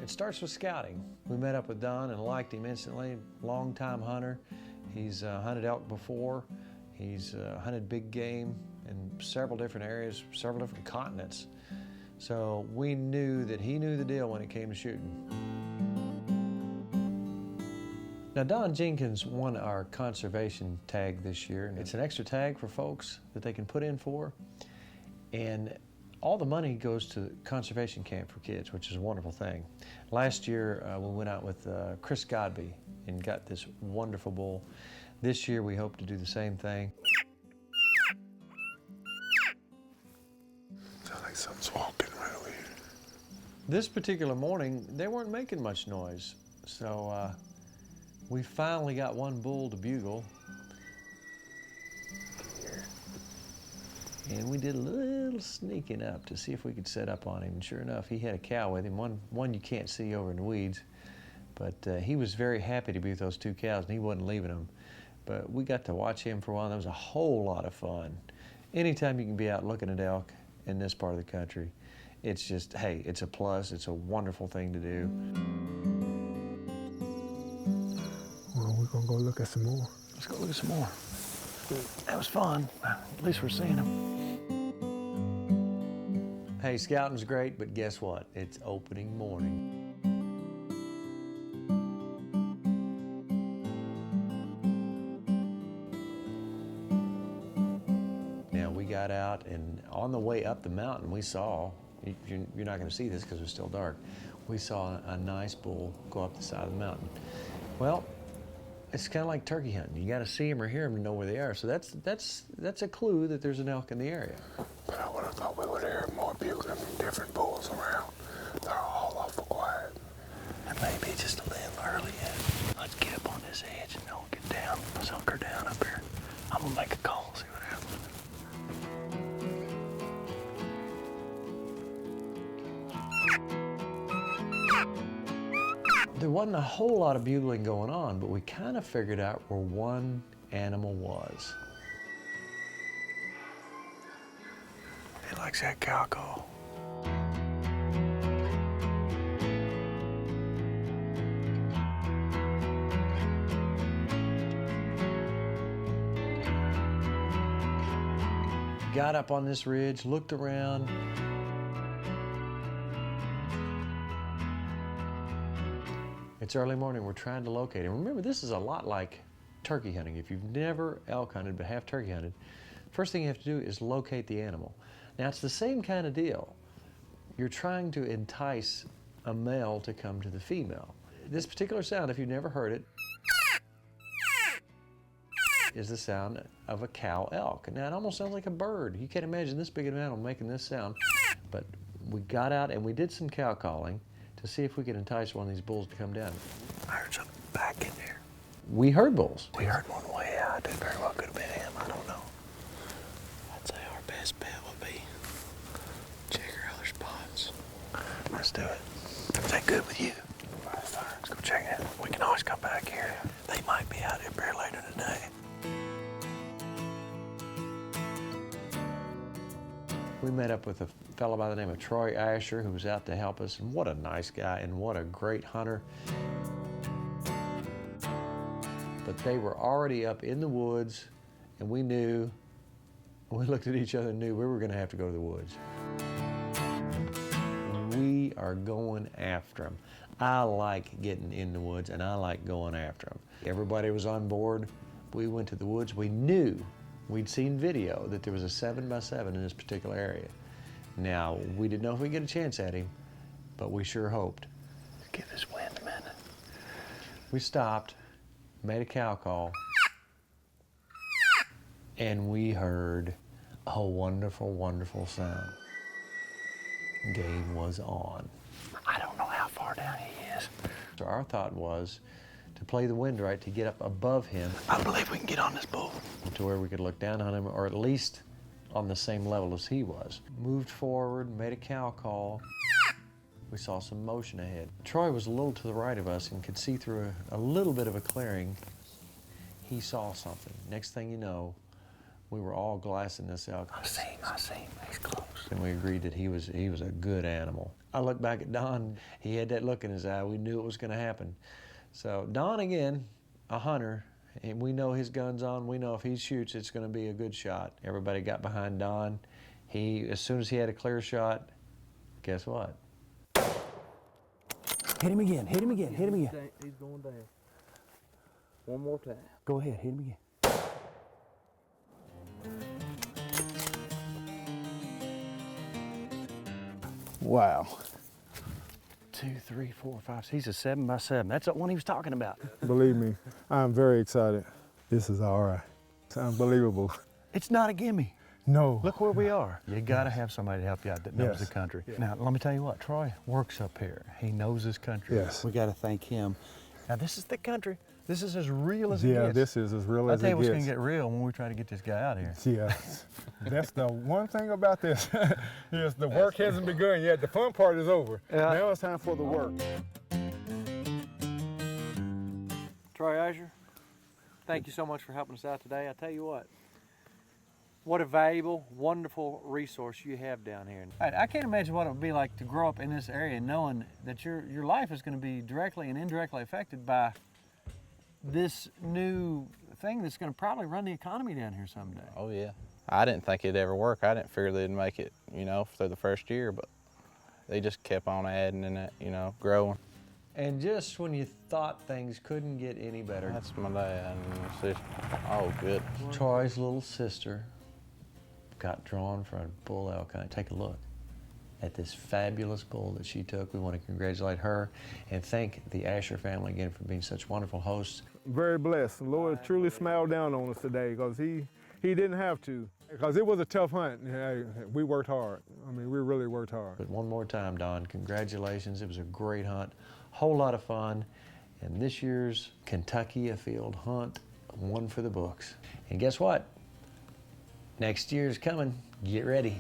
It starts with scouting. We met up with Don and liked him instantly. Long-time hunter. He's hunted elk before. He's hunted big game in several different areas, several different continents. So we knew that he knew the deal when it came to shooting. Now, Don Jenkins won our conservation tag this year. It's an extra tag for folks that they can put in for. And all the money goes to conservation camp for kids, which is a wonderful thing. Last year, we went out with Chris Godby and got this wonderful bull. This year, we hope to do the same thing. Sounds like something's walking right over here. This particular morning, they weren't making much noise. So we finally got one bull to bugle. And we did a little sneaking up to see if we could set up on him. And sure enough, he had a cow with him, one you can't see over in the weeds. But he was very happy to be with those two cows, and he wasn't leaving them. But we got to watch him for a while. That was a whole lot of fun. Anytime you can be out looking at elk in this part of the country, it's just, hey, it's a plus. It's a wonderful thing to do. Well, we're gonna go look at some more. Let's go look at some more. That was fun. At least we're seeing them. Hey, scouting's great, but guess what? It's opening morning. Now, we got out, and on the way up the mountain, we saw, you're not going to see this because it's still dark, we saw a nice bull go up the side of the mountain. Well, it's kind of like turkey hunting. You got to see them or hear them to know where they are. So that's a clue that there's an elk in the area. But I would have thought we would hear more bugling from different bulls around. They're all awful quiet. It may be just a little early yet. Let's get up on this edge and don't get down, sunker down up here. I'm gonna make a call, see what happens. There wasn't a whole lot of bugling going on, but we kind of figured out where one animal was. He likes that cow call. Got up on this ridge, looked around. It's early morning, we're trying to locate him. Remember, this is a lot like turkey hunting. If you've never elk hunted but have turkey hunted, first thing you have to do is locate the animal. Now, it's the same kind of deal. You're trying to entice a male to come to the female. This particular sound, if you've never heard it, is the sound of a cow elk. Now, it almost sounds like a bird. You can't imagine this big of an animal making this sound. But we got out and we did some cow calling to see if we could entice one of these bulls to come down. I heard something back in there. We heard bulls. We heard one way out. It very well could have been him. I don't know. I'd say our best bet would be check our other spots. Let's do it. Is that good with you? Let's go check it. We can always come back here. They might be out up here later today. We met up with a fellow by the name of Troy Asher, who was out to help us, and what a nice guy and what a great hunter. But they were already up in the woods, and we looked at each other and knew we were gonna have to go to the woods. We are going after them. I like getting in the woods, and I like going after them. Everybody was on board. We went to the woods. We knew, we'd seen video that there was a 7x7 in this particular area. Now, we didn't know if we'd get a chance at him, but we sure hoped. Give this wind a minute. We stopped, made a cow call, and we heard a wonderful, wonderful sound. Game was on. I don't know how far down he is. So our thought was to play the wind right, to get up above him. I believe we can get on this bull. To where we could look down on him, or at least on the same level as he was. Moved forward, made a cow call. We saw some motion ahead. Troy was a little to the right of us and could see through a little bit of a clearing. He saw something. Next thing you know, we were all glassing this elk. I see him. He's close. And we agreed that he was a good animal. I look back at Don, he had that look in his eye. We knew it was gonna happen. So Don, again, a hunter, and we know his gun's on. We know if he shoots, it's gonna be a good shot. Everybody got behind Don. As soon as he had a clear shot, guess what? Hit him again. Hit him again. Hit him again. He's going down. One more time. Go ahead. Hit him again. Wow. 2, 3, 4, 5. He's a 7x7. That's the one he was talking about. Believe me, I'm very excited. This is all right. It's unbelievable. It's not a gimme. No. Look where we are. You got to have somebody to help you out that knows Yes. the country. Yeah. Now, let me tell you what. Troy works up here. He knows this country. Yes. We got to thank him. Now, this is the country. This is as real as it Yeah, gets. this is as real I'll as tell you it what's gets. going to get real when we try to get this guy out of here. Yeah, that's the one thing about this. Yes, the work hasn't begun yet. The fun part is over. Yeah. Now it's time for the work. Troy Azure, thank you so much for helping us out today. I tell you what a valuable, wonderful resource you have down here. I can't imagine what it would be like to grow up in this area knowing that your life is going to be directly and indirectly affected by this new thing that's going to probably run the economy down here someday. Oh yeah. I didn't think it'd ever work. I didn't figure they'd make it, you know, through the first year, but they just kept on adding and, you know, growing. And just when you thought things couldn't get any better, That's my dad and my sister. Oh, good. Troy's little sister got drawn for a bull elk hunt. Take a look at this fabulous bull that she took. We want to congratulate her and thank the Asher family again for being such wonderful hosts. Very blessed. The Lord truly smiled down on us today because he didn't have to. Because it was a tough hunt. We worked hard. I mean, we really worked hard. But one more time, Don, congratulations. It was a great hunt, whole lot of fun. And this year's Kentucky Afield hunt, one for the books. And guess what? Next year's coming. Get ready.